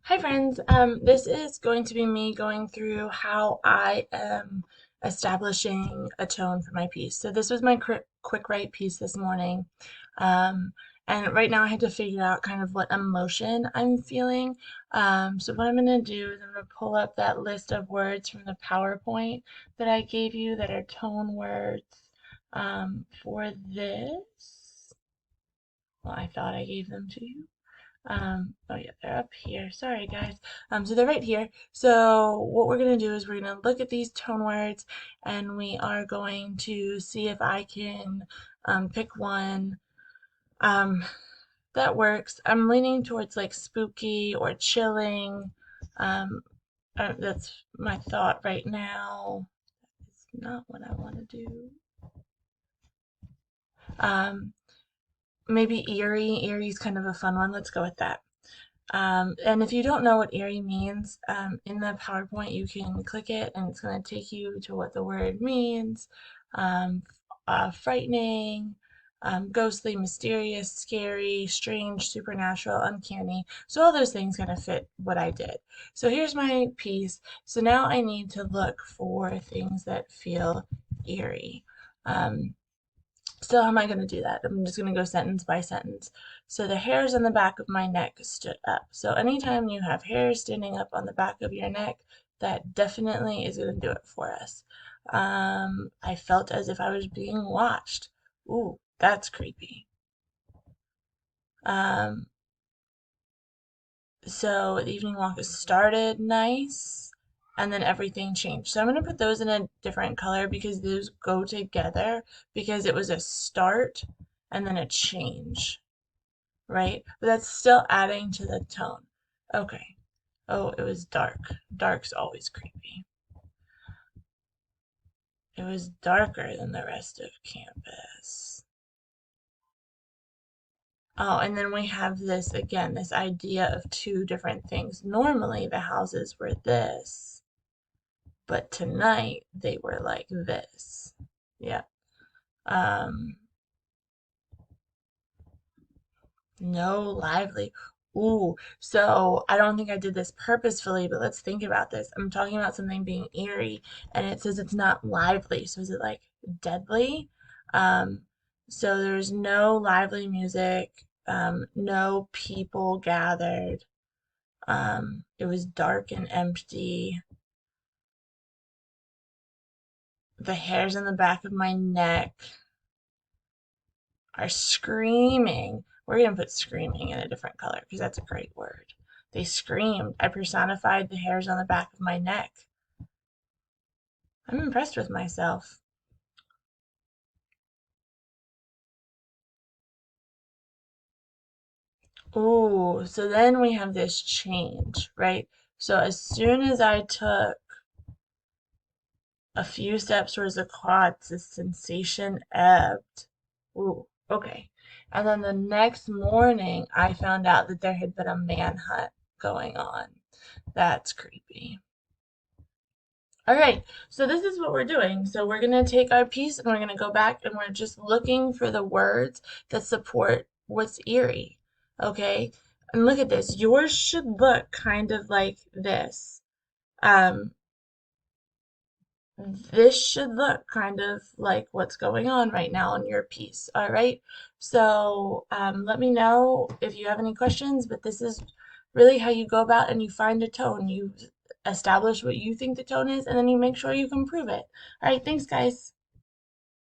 Hi friends, this is going to be me going through how I am establishing a tone for my piece. So this was my quick write piece this morning. Um, and right now I had to figure out kind of what emotion I'm feeling. So what I'm going to do is I'm going to pull up that list of words from the PowerPoint that I gave you that are tone words for this. Well, I thought I gave them to you. Oh yeah, they're up here. Sorry, guys. So they're right here. So what we're gonna do is we're gonna look at these tone words, and we are going to see if I can pick one um, that works. I'm leaning towards like spooky or chilling. Um, that's my thought right now. It's not what I want to do. Um, Maybe eerie. Eerie's kind of a fun one. Let's go with that. And if you don't know what eerie means, in the PowerPoint you can click it and it's going to take you to what the word means. Um, Frightening, ghostly, mysterious, scary, strange, supernatural, uncanny. So all those things kind of fit what I did. So here's my piece. So now I need to look for things that feel eerie. Um, so how am I going to do that? I'm just going to go sentence by sentence. So the hairs on the back of my neck stood up. So anytime you have hairs standing up on the back of your neck, that definitely is going to do it for us. I felt as if I was being watched. Ooh, that's creepy. Um, so the evening walk started nice, and then everything changed. So I'm going to put those in a different color because those go together because it was a start and then a change, right? But that's still adding to the tone. Okay. Oh, it was dark. Dark's always creepy. It was darker than the rest of campus. Oh, and then we have this again, this idea of two different things. Normally the houses were this, but tonight they were like this. Yeah. Um, no lively. Ooh, so I don't think I did this purposefully, but let's think about this. I'm talking about something being eerie, and it says it's not lively. So is it like deadly? Um, so there's no lively music, no people gathered. It was dark and empty. The hairs on the back of my neck are screaming. We're going to put screaming in a different color because that's a great word. They screamed. I personified the hairs on the back of my neck. I'm impressed with myself. Ooh, so then we have this change, right? So as soon as I took a few steps towards the quads, the sensation ebbed. Ooh, okay. And then the next morning, I found out that there had been a manhunt going on. That's creepy. All right, so this is what we're doing. So we're going to take our piece and we're going to go back and we're just looking for the words that support what's eerie. Okay? And look at this. Yours should look kind of like this. Um, this should look kind of like what's going on right now in your piece. All right? So let me know if you have any questions, but this is really how you go about and you find a tone. You establish what you think the tone is, and then you make sure you can prove it. All right, thanks, guys.